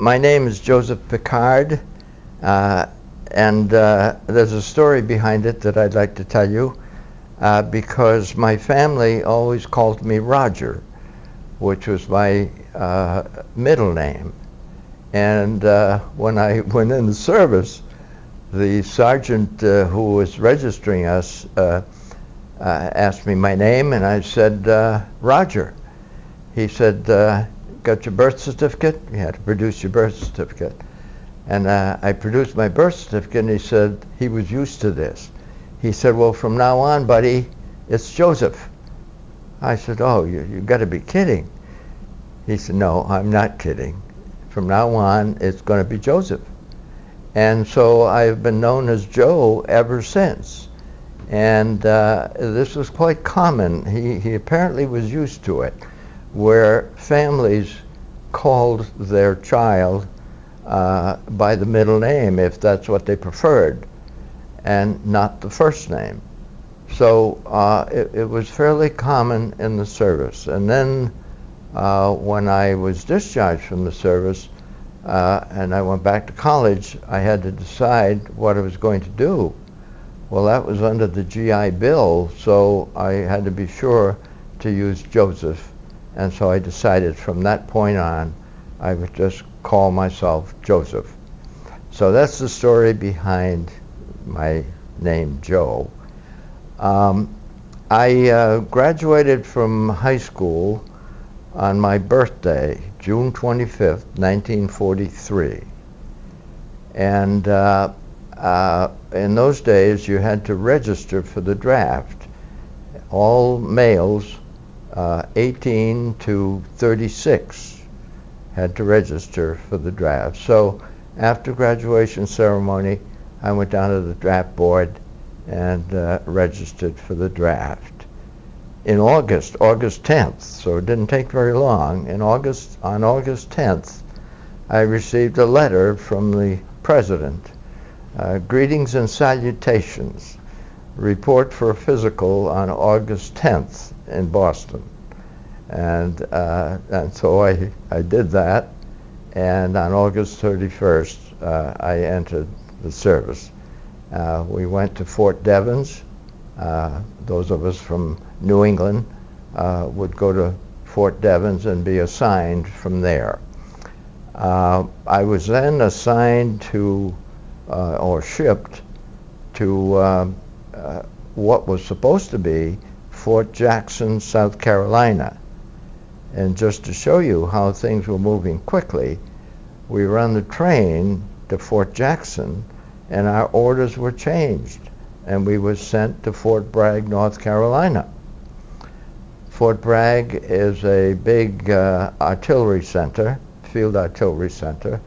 My name is Joseph Picard, and there's a story behind it that I'd like to tell you, because my family always called me Roger, which was my middle name. And when I went in the service, the sergeant who was registering us asked me my name, and I said, Roger. He said, got your birth certificate? You had to produce your birth certificate. And I produced my birth certificate, and he said he was used to this. He said, well, from now on, buddy, it's Joseph. I said, oh, you got to be kidding. He said, no, I'm not kidding. From now on, it's going to be Joseph. And so I've been known as Joe ever since. And this was quite common. He apparently was used to it, where families called their child by the middle name, if that's what they preferred, and not the first name. So it was fairly common in the service. And then when I was discharged from the service and I went back to college, I had to decide what I was going to do. Well, that was under the GI Bill, so I had to be sure to use Joseph. And so I decided from that point on, I would just call myself Joseph. So that's the story behind my name, Joe. I graduated from high school on my birthday, June 25th, 1943. And in those days, you had to register for the draft. All males 18 to 36 had to register for the draft. So after graduation ceremony, I went down to the draft board and registered for the draft. In August 10th, so it didn't take very long, on August 10th, I received a letter from the president. Greetings and salutations. Report for a physical on August 10th in Boston. And so I did that, and on August 31st, I entered the service. We went to Fort Devens. Those of us from New England would go to Fort Devens and be assigned from there. I was then assigned to, or shipped to what was supposed to be Fort Jackson, South Carolina. And just to show you how things were moving quickly, we were on the train to Fort Jackson, and our orders were changed, and we were sent to Fort Bragg, North Carolina. Fort Bragg is a big artillery center, field artillery center,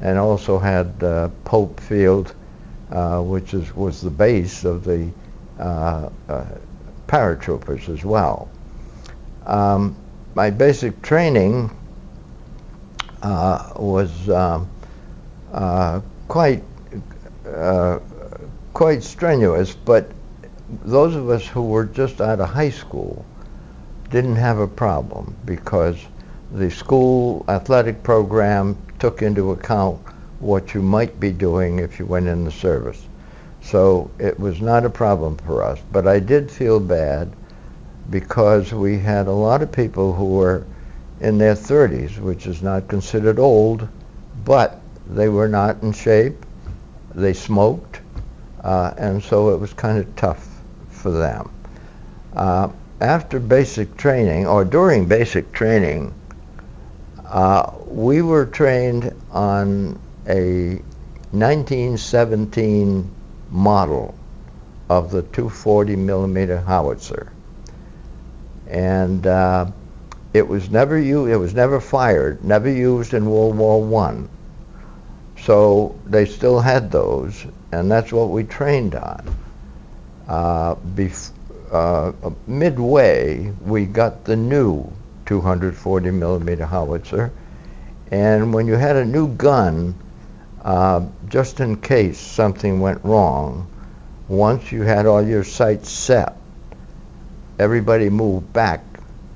and also had Pope Field, which was the base of the paratroopers as well. My basic training was quite strenuous, but those of us who were just out of high school didn't have a problem, because the school athletic program took into account what you might be doing if you went in the service. So it was not a problem for us. But I did feel bad, because we had a lot of people who were in their 30s, which is not considered old, but they were not in shape, they smoked, and so it was kind of tough for them. After basic training, or during basic training, we were trained on a 1917 model of the 240 millimeter howitzer. And it was never fired, never used in World War I. So they still had those, and that's what we trained on. Midway, we got the new 240 millimeter howitzer, and when you had a new gun, just in case something went wrong, once you had all your sights set, everybody moved back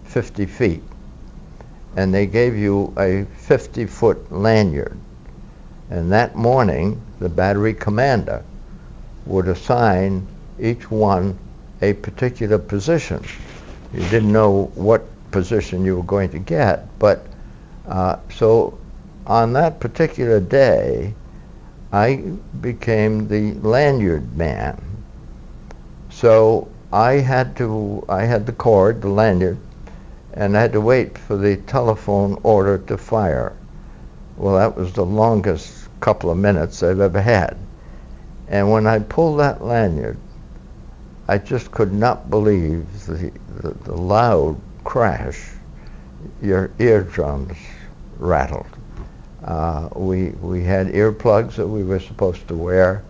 50 feet. and they gave you a 50-foot lanyard. And that morning, the battery commander would assign each one a particular position. You didn't know what position you were going to get, but so on that particular day, I became the lanyard man. So I had the cord, the lanyard, and I had to wait for the telephone order to fire. Well, that was the longest couple of minutes I've ever had. And when I pulled that lanyard, I just could not believe the loud crash. Your eardrums rattled. We had earplugs that we were supposed to wear,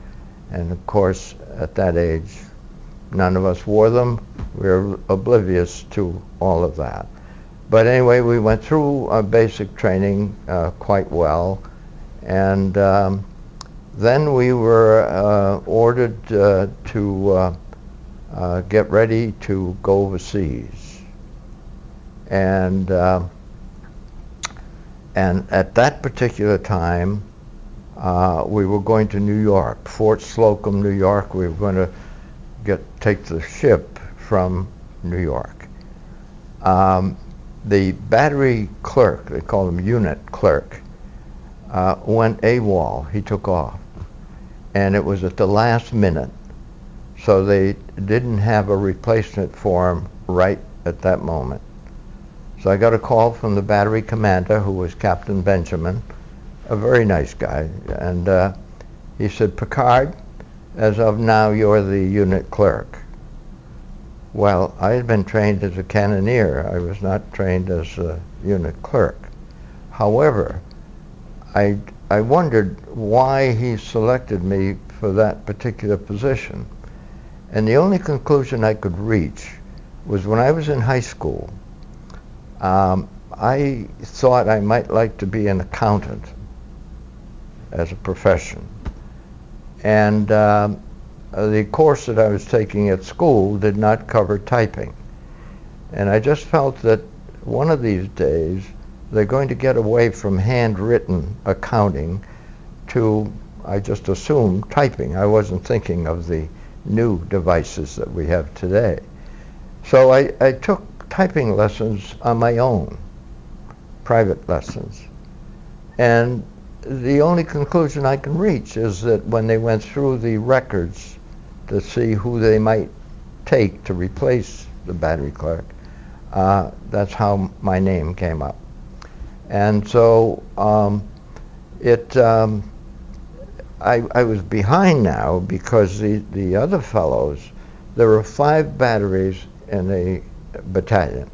and of course, at that age, none of us wore them. We were oblivious to all of that. But anyway, we went through basic training quite well, and then we were ordered to get ready to go overseas. And at that particular time, we were going to New York, Fort Slocum, New York. We were going to take the ship from New York. The battery clerk, they call him unit clerk, went AWOL. He took off. And it was at the last minute, so they didn't have a replacement for him right at that moment. So I got a call from the battery commander, who was Captain Benjamin, a very nice guy, and he said, "Picard, as of now, you're the unit clerk." Well, I had been trained as a cannoneer. I was not trained as a unit clerk. However, I wondered why he selected me for that particular position. And the only conclusion I could reach was when I was in high school, I thought I might like to be an accountant as a profession. And the course that I was taking at school did not cover typing. And I just felt that one of these days they're going to get away from handwritten accounting to, I just assumed, typing. I wasn't thinking of the new devices that we have today. So I took typing lessons on my own, private lessons. And the only conclusion I can reach is that when they went through the records to see who they might take to replace the battery clerk, that's how my name came up. And so I was behind now because the other fellows, there were 5 batteries in a battalion.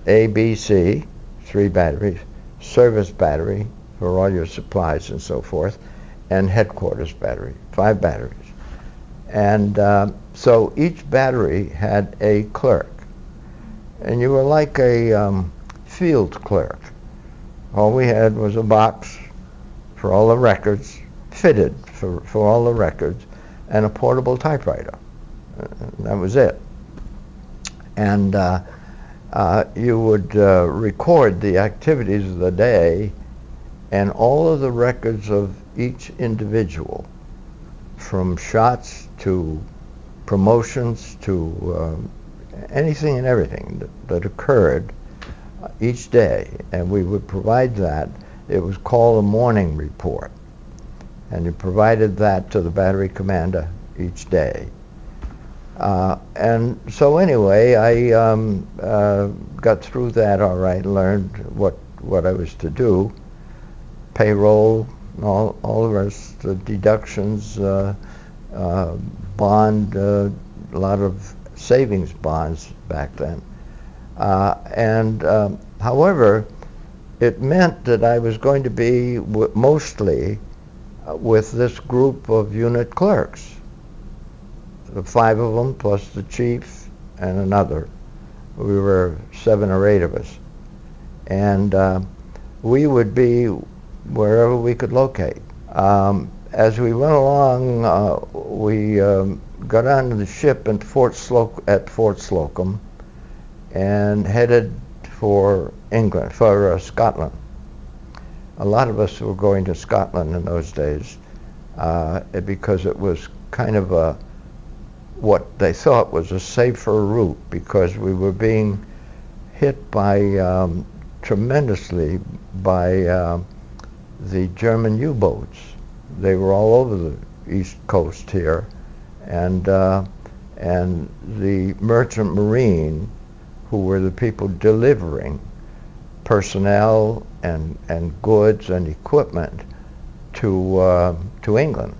A, B, C, 3 batteries, service battery for all your supplies and so forth, and headquarters battery, 5 batteries. And so each battery had a clerk. And you were like a field clerk. All we had was a box for all the records, fitted for all the records, and a portable typewriter. That was it. And you would record the activities of the day and all of the records of each individual, from shots to promotions to anything and everything that occurred each day. And we would provide that. It was called a morning report. And you provided that to the battery commander each day. And so anyway, I got through that all right, learned what I was to do, payroll, all the rest, the deductions, bond, a lot of savings bonds back then. However, it meant that I was going to be mostly with this group of unit clerks, the 5 of them plus the chief and another. We were 7 or 8 of us. And we would be wherever we could locate. As we went along, we got onto the ship at Fort Slocum and headed for England, for Scotland. A lot of us were going to Scotland in those days because it was kind of what they thought was a safer route, because we were being hit by tremendously by the German U-boats. They were all over the east coast here, and the merchant marine, who were the people delivering personnel and goods and equipment to England,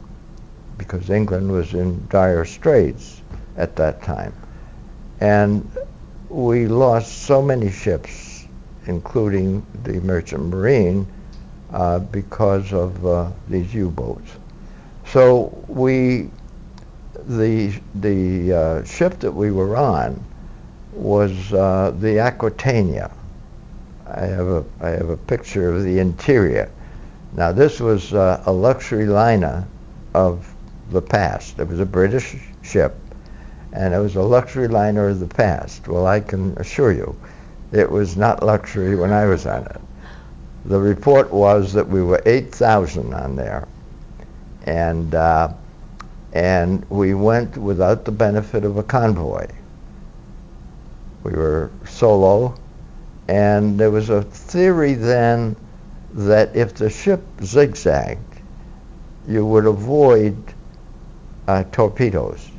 because England was in dire straits at that time. And we lost so many ships, including the merchant marine, because of these U-boats. So the ship that we were on was the Aquitania. I have a picture of the interior. Now, this was a luxury liner of the past. It was a British ship, and it was a luxury liner of the past. Well, I can assure you, it was not luxury when I was on it. The report was that we were 8,000 on there, and we went without the benefit of a convoy. We were solo, and there was a theory then that if the ship zigzagged, you would avoid torpedoes.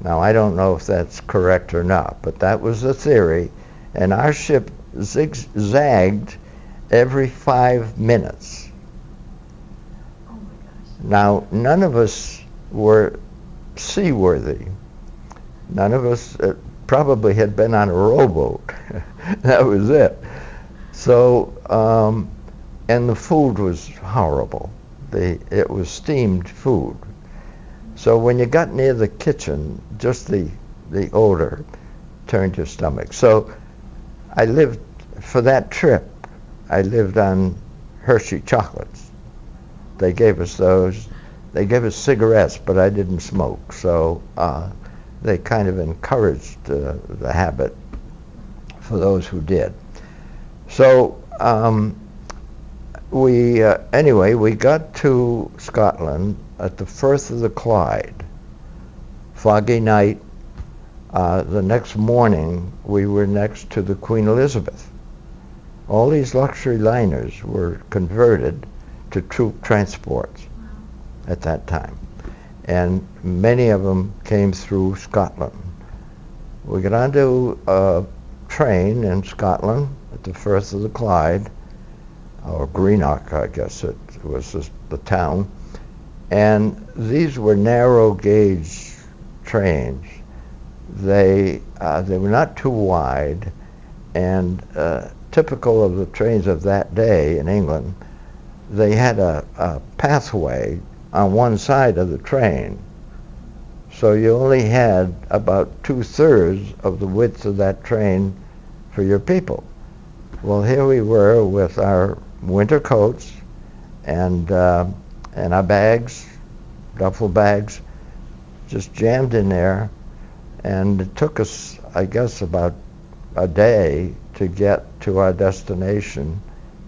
Now, I don't know if that's correct or not, but that was the theory, and our ship zigzagged every 5 minutes. Oh my gosh. Now, none of us were seaworthy. None of us probably had been on a rowboat. That was it. So, and the food was horrible. It was steamed food. So when you got near the kitchen, just the odor turned your stomach. So I lived, for that trip, I lived on Hershey chocolates. They gave us those. They gave us cigarettes, but I didn't smoke. So they kind of encouraged the habit for those who did. So anyway, we got to Scotland at the Firth of the Clyde. Foggy night. The next morning, we were next to the Queen Elizabeth. All these luxury liners were converted to troop transports at that time, and many of them came through Scotland. We got onto a train in Scotland at the Firth of the Clyde, or Greenock, I guess it was the town, and these were narrow gauge trains. They were not too wide, and typical of the trains of that day in England, they had a pathway on one side of the train. So you only had about 2/3 of the width of that train for your people. Well, here we were with our winter coats and our bags, duffel bags, just jammed in there, and it took us, I guess, about a day to get to our destination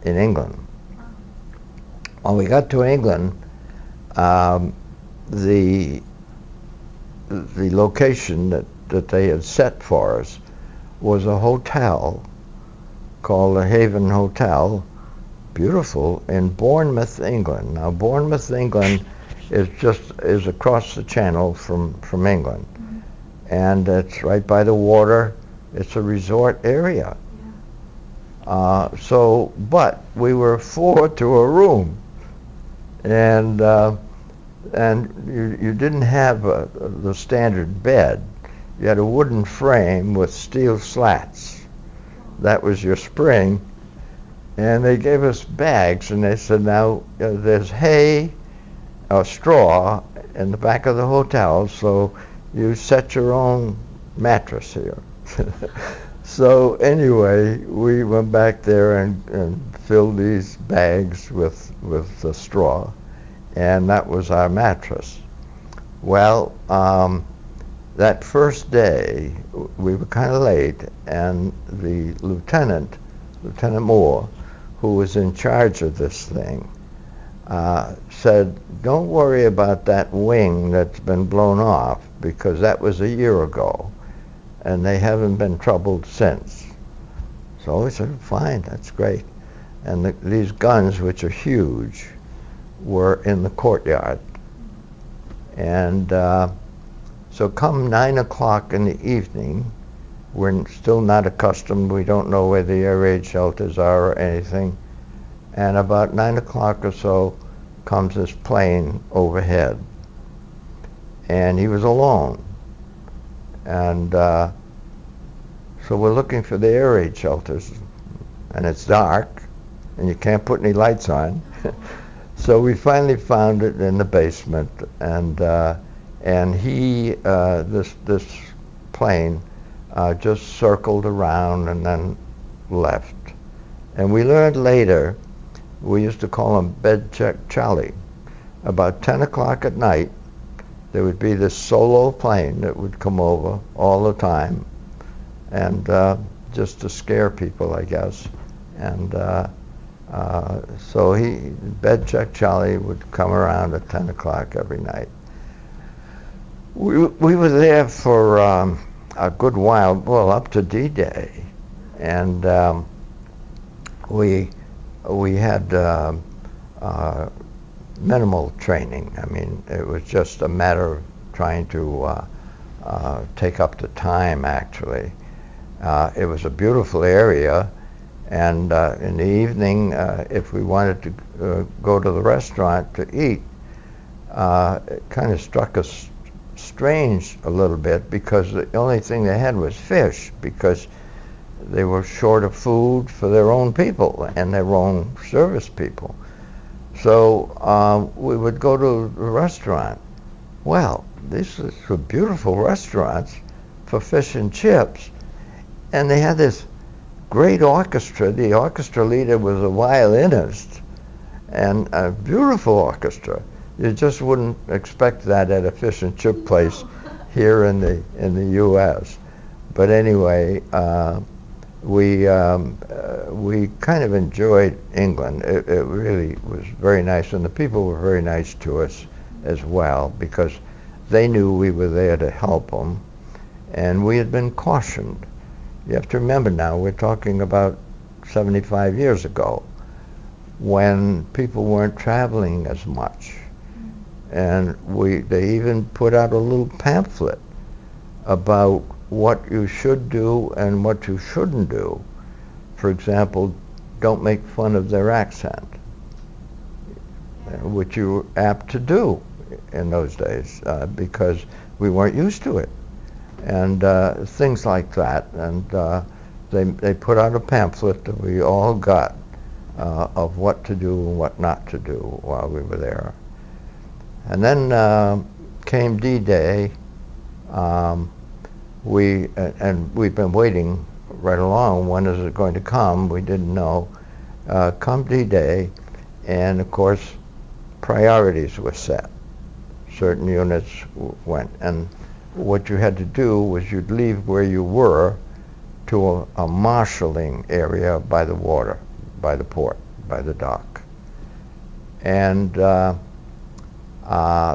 in England. When we got to England, the location that they had set for us was a hotel called the Haven Hotel, beautiful, in Bournemouth, England. Now, Bournemouth, England is across the channel from England, and it's right by the water. It's a resort area. But we were 4 to a room, and you didn't have the standard bed. You had a wooden frame with steel slats. That was your spring, and they gave us bags, and they said, now there's hay or straw in the back of the hotel, so you set your own mattress here. So anyway, we went back there and filled these bags with the straw, and that was our mattress. Well, that first day, we were kind of late, and the Lieutenant Moore, who was in charge of this thing, said, "Don't worry about that wing that's been blown off, because that was a year ago, and they haven't been troubled since." So we said, "Fine, that's great." And these guns, which are huge, were in the courtyard. And so come 9 o'clock in the evening, we're still not accustomed, we don't know where the air raid shelters are or anything, and about 9 o'clock or so comes this plane overhead. And he was alone. And so we're looking for the air raid shelters, and it's dark, and you can't put any lights on. So we finally found it in the basement, and he, this plane, just circled around and then left. And we learned later, we used to call him Bed Check Charlie. About 10 o'clock at night, there would be this solo plane that would come over all the time, and just to scare people, I guess. And so Bed Check Charlie would come around at 10 o'clock every night. We were there for a good while, well, up to D-Day, and we had minimal training. I mean, it was just a matter of trying to take up the time, actually. It was a beautiful area, and in the evening, if we wanted to go to the restaurant to eat, it kind of struck us strange a little bit, because the only thing they had was fish, because they were short of food for their own people and their own service people. So we would go to the restaurant. Well, these were beautiful restaurants for fish and chips, and they had this great orchestra. The orchestra leader was a violinist, and a beautiful orchestra. You just wouldn't expect that at a fish and chip place here in the U.S. But anyway, we kind of enjoyed England. It really was very nice, and the people were very nice to us as well, because they knew we were there to help them, and we had been cautioned. You have to remember now, we're talking about 75 years ago, when people weren't traveling as much. And they even put out a little pamphlet about what you should do and what you shouldn't do. For example, don't make fun of their accent, which you were apt to do in those days, because we weren't used to it. And things like that. And they put out a pamphlet that we all got of what to do and what not to do while we were there. And then came D-Day. We've been waiting right along. When is it going to come? We didn't know. Come D-Day, and of course, priorities were set. Certain units went, and what you had to do was you'd leave where you were to a marshalling area by the water, by the port, by the dock. And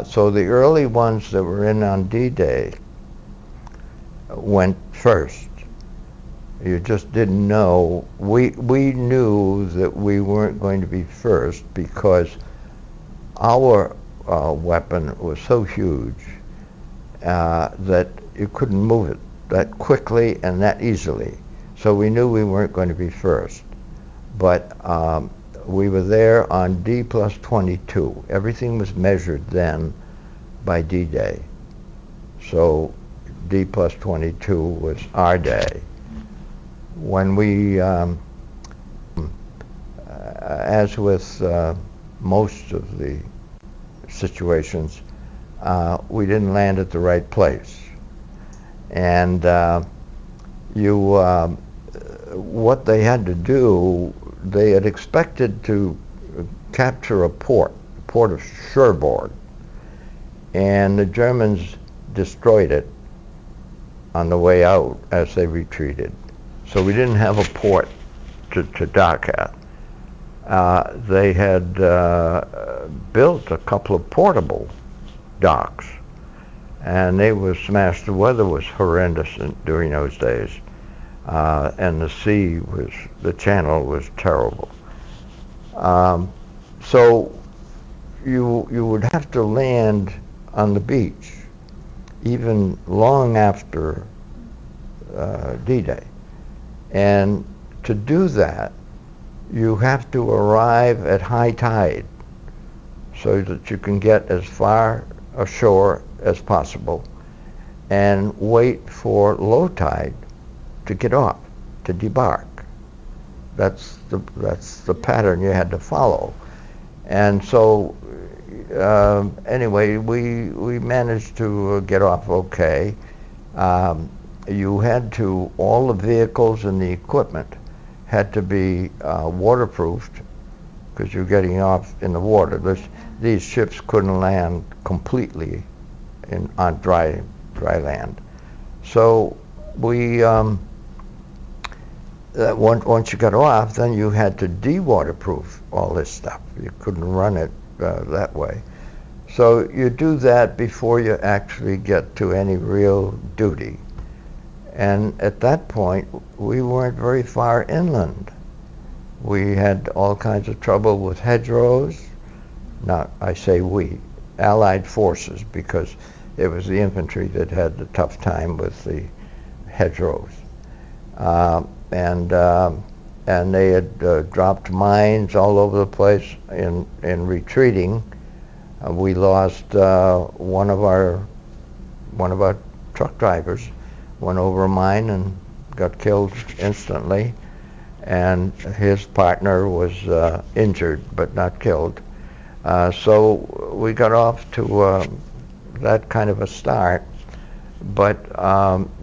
so the early ones that were in on D-Day went first. You just didn't know. We knew that we weren't going to be first, because our weapon was so huge that you couldn't move it that quickly and that easily. So we knew we weren't going to be first. But we were there on D+22. Everything was measured then by D-Day. So D+22 was our day. When we, as with most of the situations, we didn't land at the right place. And what they had to do, they had expected to capture a port of Cherbourg, and the Germans destroyed it on the way out as they retreated. So we didn't have a port to dock at. They had built a couple of portable docks, and they were smashed. The weather was horrendous during those days, and the channel was terrible. So you would have to land on the beach even long after D-Day. And to do that, you have to arrive at high tide so that you can get as far ashore as possible and wait for low tide to get off, to debark. That's the pattern you had to follow. And so anyway, we managed to get off okay. You had to, all the vehicles and the equipment had to be waterproofed because you're getting off in the water. These ships couldn't land completely on dry land. So we, once you got off, then you had to de-waterproof all this stuff. You couldn't run it that way. So you do that before you actually get to any real duty. And at that point, we weren't very far inland. We had all kinds of trouble with hedgerows. I say we, Allied forces, because it was the infantry that had the tough time with the hedgerows. And they had dropped mines all over the place in retreating. We lost one of our truck drivers, went over a mine and got killed instantly, and his partner was injured but not killed. So we got off to that kind of a start, but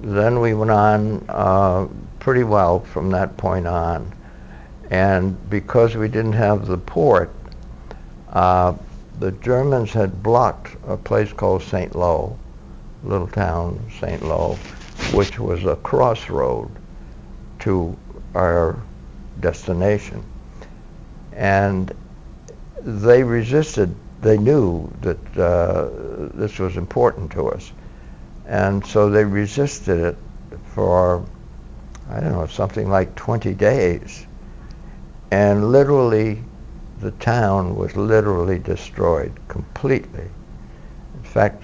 then we went on pretty well from that point on. And because we didn't have the port, the Germans had blocked a place called St. Lo, little town St. Lo, which was a crossroad to our destination. And they resisted. They knew that this was important to us. And so they resisted it for, I don't know, something like 20 days. And literally, the town was literally destroyed completely. In fact,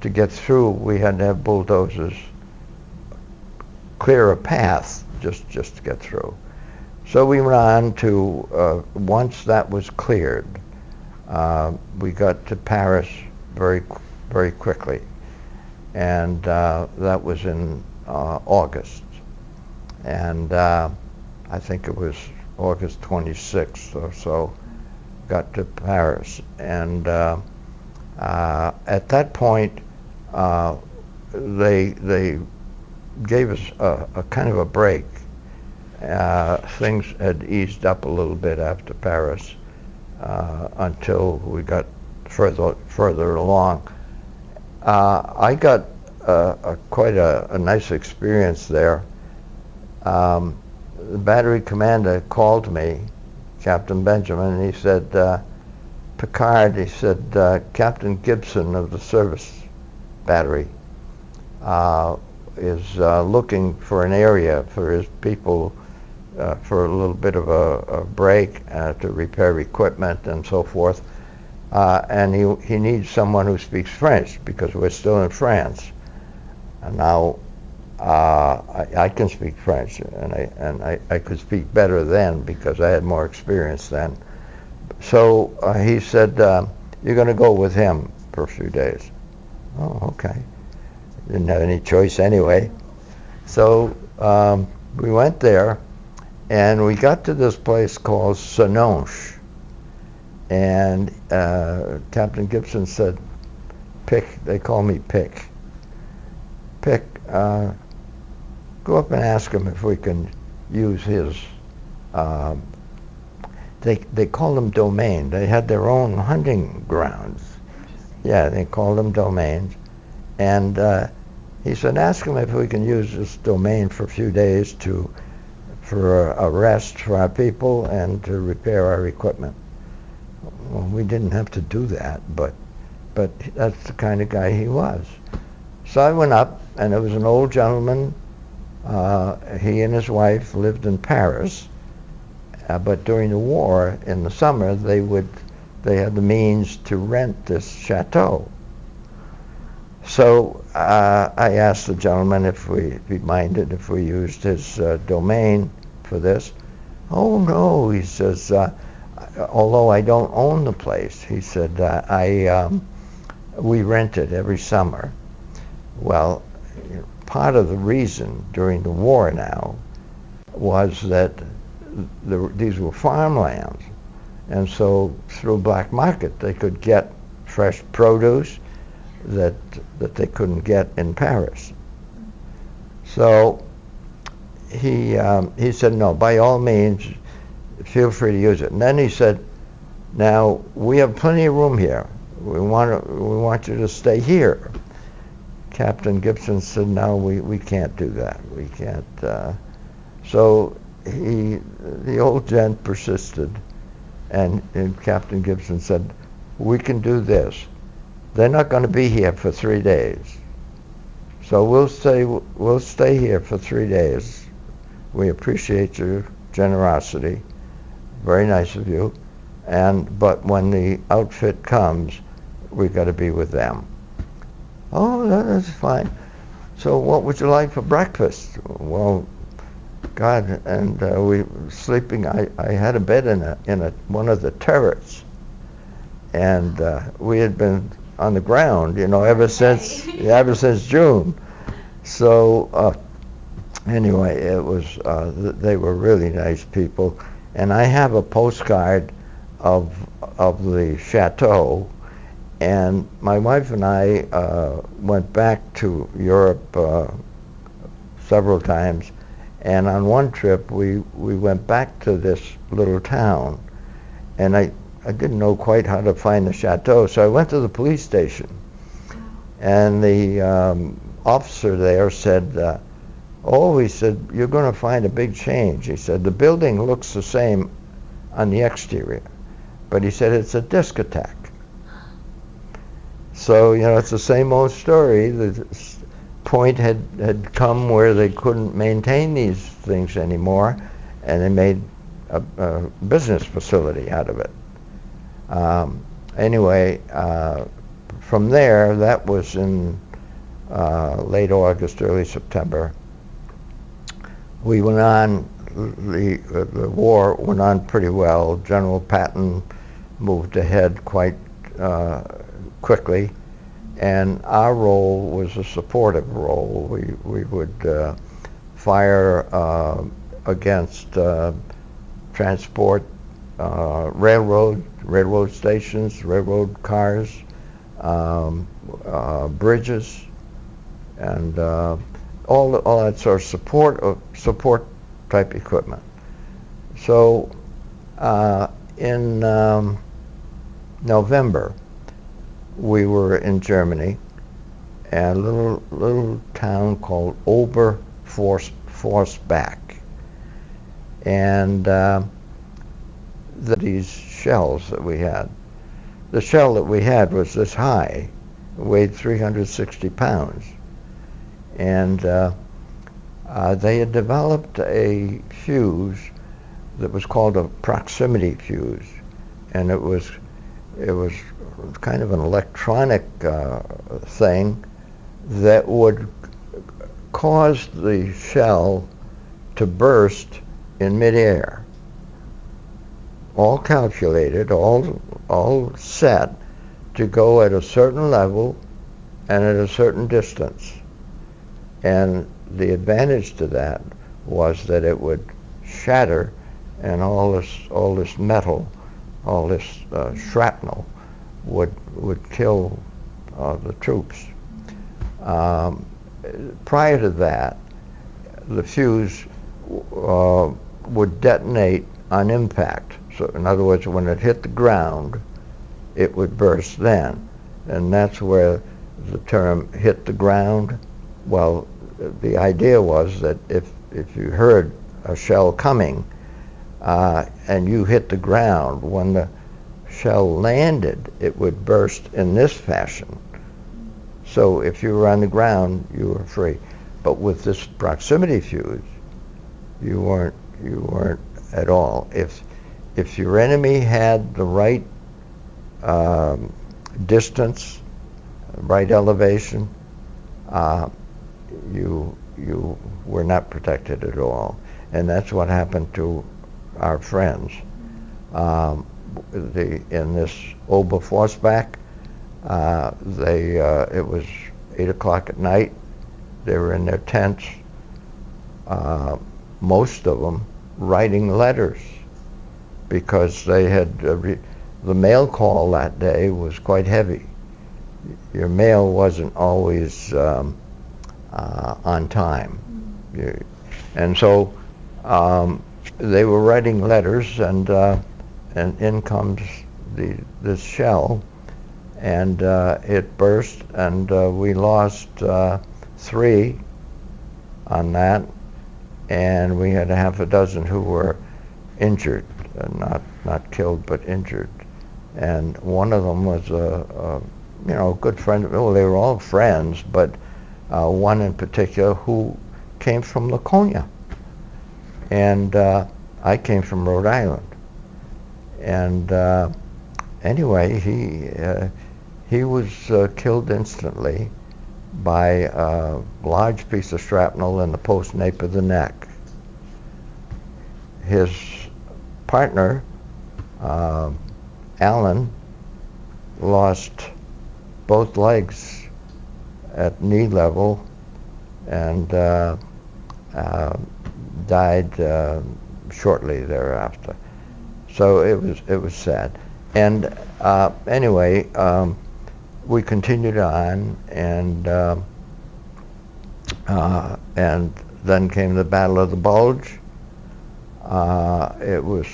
to get through, we had to have bulldozers clear a path just to get through. So we went on to, once that was cleared, we got to Paris very quickly. And that was in August. And I think it was August 26th or so, got to Paris. And at that point, they gave us a kind of a break. Things had eased up a little bit after Paris until we got further along. I got quite a nice experience there. The battery commander called me, Captain Benjamin, and he said, Picard, he said, Captain Gibson of the service battery is looking for an area for his people for a little bit of a break to repair equipment and so forth. And he needs someone who speaks French because we're still in France. And now I can speak French, and I could speak better then because I had more experience then. So he said, you're going to go with him for a few days. Oh, okay. Didn't have any choice anyway. So we went there, and we got to this place called Senonche. And Captain Gibson said, Pick, they call me Pick. Pick, go up and ask him if we can use his, they called them domain. They had their own hunting grounds. Yeah, they called them domains. And he said, ask him if we can use this domain for a few days for a rest for our people and to repair our equipment. Well, we didn't have to do that, but that's the kind of guy he was. So I went up, and it was an old gentleman. He and his wife lived in Paris, but during the war, in the summer, they had the means to rent this chateau. So I asked the gentleman if he minded if we used his domain for this. Oh no, he says, although I don't own the place, he said, we rent it every summer. Well, part of the reason during the war now was that these were farmlands, and so through black market they could get fresh produce that they couldn't get in Paris. So he said, no, by all means, feel free to use it. And then he said, now we have plenty of room here. We want you to stay here. Captain Gibson said, no, we can't do that. We can't. So the old gent persisted, and Captain Gibson said, we can do this. They're not going to be here for 3 days. So we'll stay here for 3 days. We appreciate your generosity. Very nice of you. But when the outfit comes, we've got to be with them. Oh, that's fine. So what would you like for breakfast? Well, God, and we were sleeping. I had a bed in one of the turrets, and we had been on the ground, ever since June. So anyway, it was they were really nice people, and I have a postcard of the chateau, and my wife and I went back to Europe several times, and on one trip we went back to this little town, and I didn't know quite how to find the chateau, so I went to the police station, and the officer there said, he said, you're going to find a big change. He said, the building looks the same on the exterior, but he said, it's a disc attack. So, it's the same old story. The point had come where they couldn't maintain these things anymore, and they made a business facility out of it. Anyway, from there, that was in late August, early September. We went on, the war went on pretty well. General Patton moved ahead quite quickly, and our role was a supportive role. We would fire against transport, railroad stations, railroad cars, bridges, and all that sort of support type equipment. So in November, we were in Germany, a little town called Oberforstbach, and these shells that we had. The shell that we had was this high, weighed 360 pounds, and they had developed a fuse that was called a proximity fuse, and it was kind of an electronic thing that would cause the shell to burst in midair. All calculated, all set to go at a certain level and at a certain distance. And the advantage to that was that it would shatter, and all this metal, all this shrapnel would kill the troops. Prior to that, the fuse would detonate on impact. So in other words, when it hit the ground, it would burst then. And that's where the term hit the ground well, the idea was that if you heard a shell coming and you hit the ground, when the shell landed, it would burst in this fashion. So if you were on the ground, you were free. But with this proximity fuse, you weren't at all. If your enemy had the right distance, right elevation, you were not protected at all. And that's what happened to our friends. In this Oberforstbach, it was 8 o'clock at night. They were in their tents, most of them writing letters, because they had the mail call that day was quite heavy. Your mail wasn't always on time, and so they were writing letters, and in comes this shell, and it burst, and we lost 3 on that, and we had a half a dozen who were injured, not killed but injured, and one of them was a good friend. Well, they were all friends, but one in particular who came from Laconia, and I came from Rhode Island. And anyway, he was killed instantly by a large piece of shrapnel in the post-nape of the neck. His partner, Alan, lost both legs at knee level and died shortly thereafter. So it was sad. And anyway, we continued on, and then came the Battle of the Bulge. It was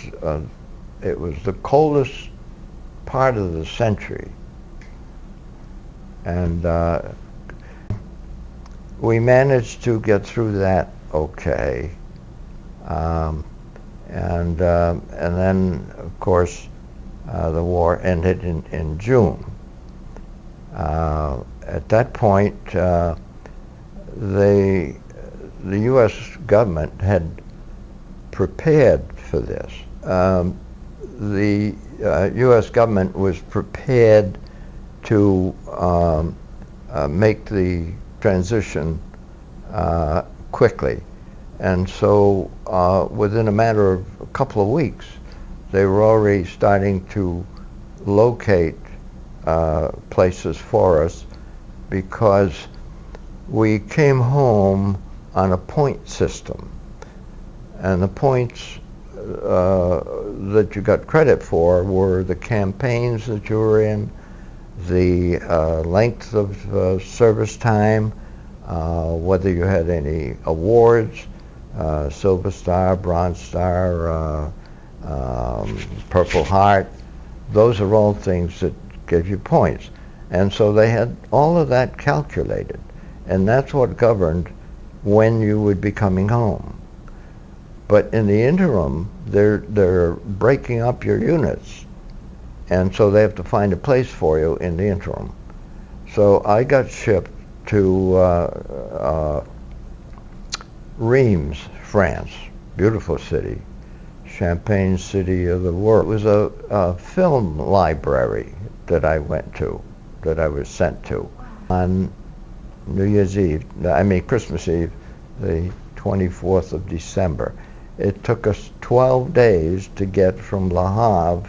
the coldest part of the century, and we managed to get through that okay. And then, of course, the war ended in June. At that point, the U.S. government had prepared for this. The U.S. government was prepared to make the transition quickly. And so within a matter of a couple of weeks, they were already starting to locate places for us, because we came home on a point system. And the points that you got credit for were the campaigns that you were in, the length of service time, whether you had any awards, Silver Star, Bronze Star, Purple Heart. Those are all things that give you points. And so they had all of that calculated, and that's what governed when you would be coming home. But in the interim, they're breaking up your units, and so they have to find a place for you in the interim. So I got shipped to Reims, France, beautiful city, Champagne city of the world. It was a film library that I went to, that I was sent to on Christmas Eve, the 24th of December. It took us 12 days to get from Le Havre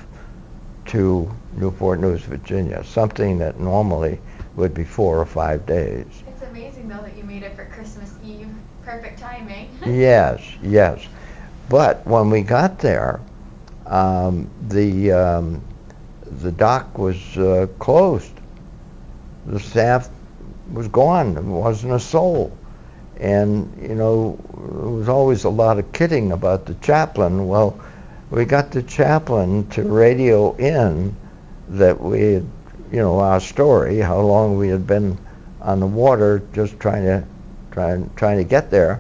to Newport News, Virginia, something that normally would be 4 or 5 days. It's amazing, though, that you made it for Christmas Eve. Perfect timing. Yes. But when we got there, the dock was closed. The staff was gone. There wasn't a soul. And, there was always a lot of kidding about the chaplain. Well, we got the chaplain to radio in that we had, our story, how long we had been on the water just trying to trying to get there,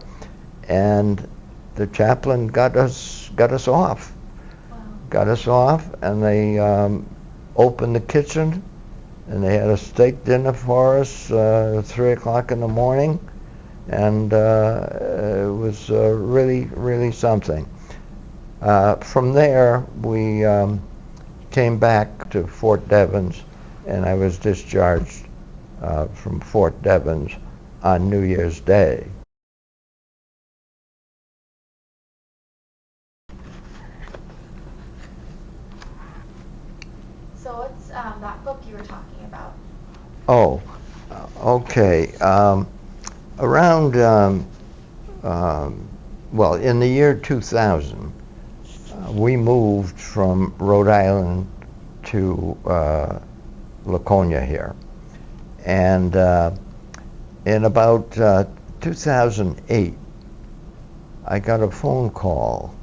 and the chaplain got us off. Wow. Got us off, and they opened the kitchen, and they had a steak dinner for us 3 o'clock in the morning, and it was really something. From there, we came back to Fort Devens, and I was discharged from Fort Devens on New Year's Day. So what's that book you were talking about? Oh, okay. Around, well, in the year 2000, we moved from Rhode Island to Laconia here. And in about 2008, I got a phone call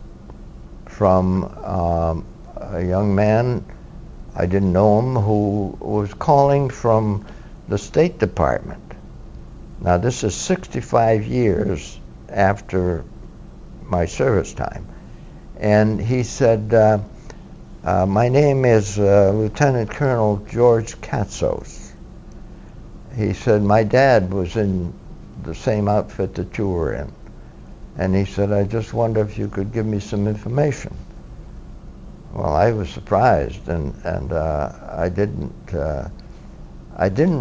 from a young man, I didn't know him, who was calling from the State Department. Now, this is 65 years after my service time. And he said, my name is Lieutenant Colonel George Katsos. He said, my dad was in the same outfit that you were in. And he said, I just wonder if you could give me some information. Well, I was surprised, and I didn't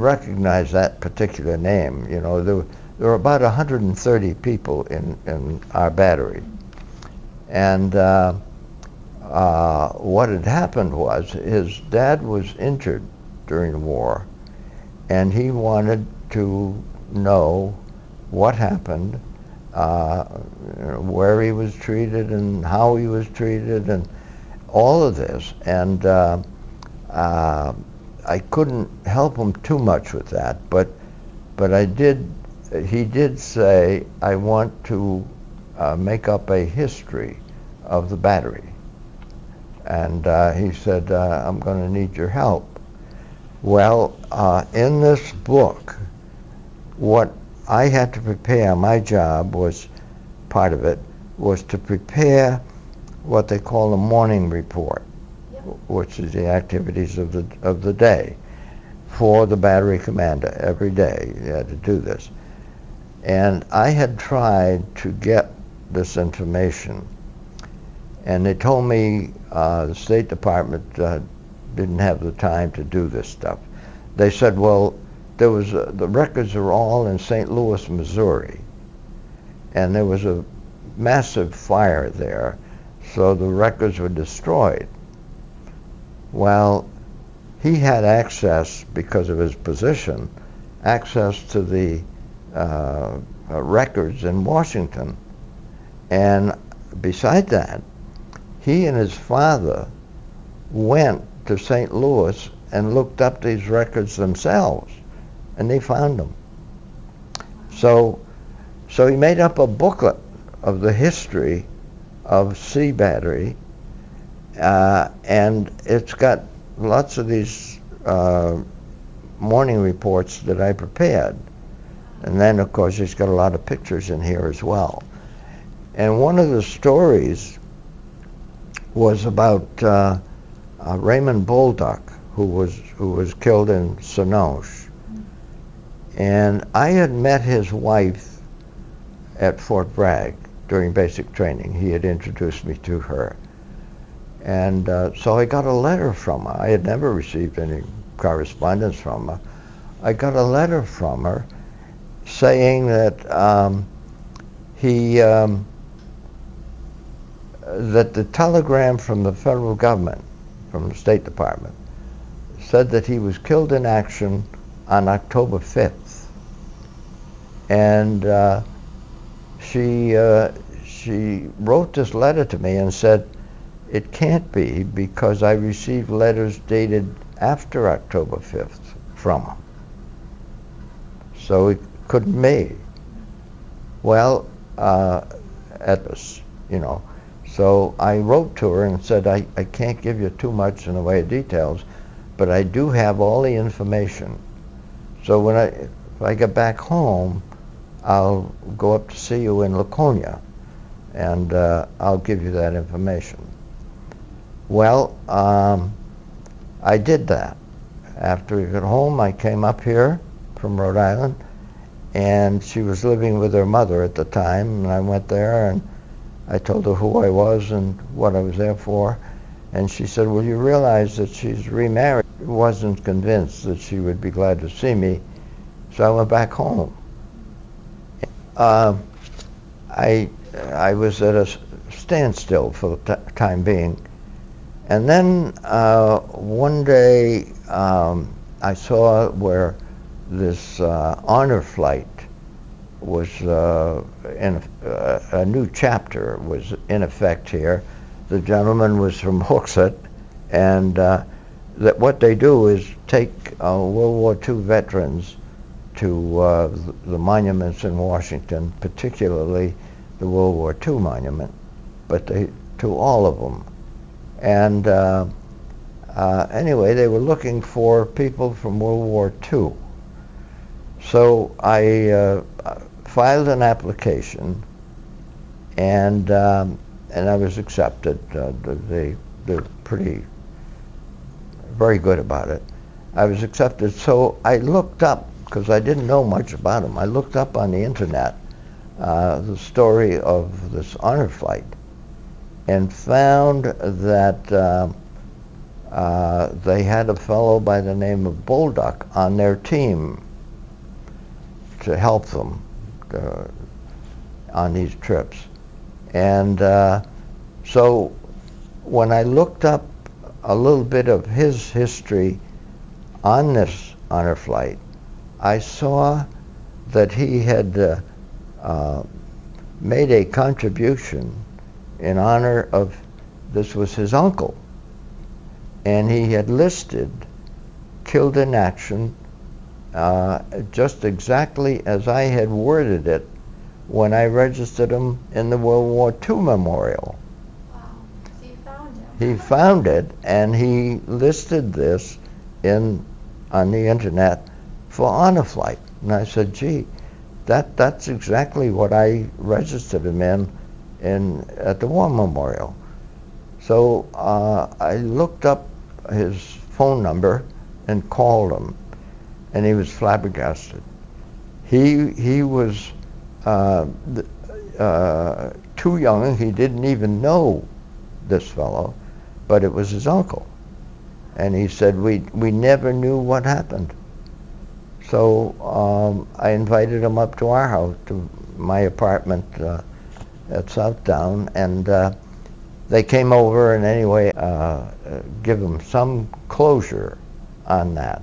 recognize that particular name. You know, there were about 130 people in our battery, and what had happened was his dad was injured during the war, and he wanted to know what happened, where he was treated, and how he was treated, and all of this. And I couldn't help him too much with that, but he did say, I want to make up a history of the battery. And he said, I'm going to need your help. Well, in this book, what I had to prepare, my job was, part of it, was to prepare what they call a morning report, which is the activities of the day for the battery commander. Every day you had to do this. And I had tried to get this information, and they told me the State Department didn't have the time to do this stuff. They said, well, there was the records are all in St. Louis, Missouri, and there was a massive fire there, so the records were destroyed. Well, he had access, because of his position, access to the records in Washington. And beside that, he and his father went to St. Louis and looked up these records themselves, and they found them. So he made up a booklet of the history of Sea Battery, and it's got lots of these morning reports that I prepared. And then, of course, he's got a lot of pictures in here as well. And one of the stories was about Raymond Bolduc, who was killed in Sonoche. And I had met his wife at Fort Bragg during basic training. He had introduced me to her. And so I got a letter from her. I had never received any correspondence from her. I got a letter from her saying that that the telegram from the federal government, from the State Department, said that he was killed in action on October 5th. And she wrote this letter to me and said, it can't be, because I received letters dated after October 5th from him. So it couldn't be. Well, so I wrote to her and said, I can't give you too much in the way of details, but I do have all the information. So if I get back home, I'll go up to see you in Laconia, and I'll give you that information. Well, I did that. After we got home, I came up here from Rhode Island, and she was living with her mother at the time, and I went there, and I told her who I was and what I was there for, and she said, well, you realize that she's remarried. I wasn't convinced that she would be glad to see me, so I went back home. I was at a standstill for the time being. And then one day I saw where this honor flight was in a new chapter was in effect here. The gentleman was from Hooksett, and that what they do is take World War II veterans to the monuments in Washington, particularly the World War II monument, but to all of them. And anyway, they were looking for people from World War II. So I filed an application, and I was accepted. They're very good about it. I was accepted, so I looked up, because I didn't know much about them. I looked up on the internet the story of this honor flight, and found that they had a fellow by the name of Bolduc on their team to help them on these trips. And so when I looked up a little bit of his history on this honor flight, I saw that he had made a contribution in honor of, this was his uncle, and he had listed killed in action just exactly as I had worded it when I registered him in the World War II memorial. Wow. So you found him. He found it, and he listed this on the internet for honor flight. And I said, gee, that's exactly what I registered him in at the War Memorial. So I looked up his phone number and called him, and he was flabbergasted. He was too young. He didn't even know this fellow, but it was his uncle. And he said, we never knew what happened. So I invited him up to our house, to my apartment at Southdown, and they came over and anyway give him some closure on that.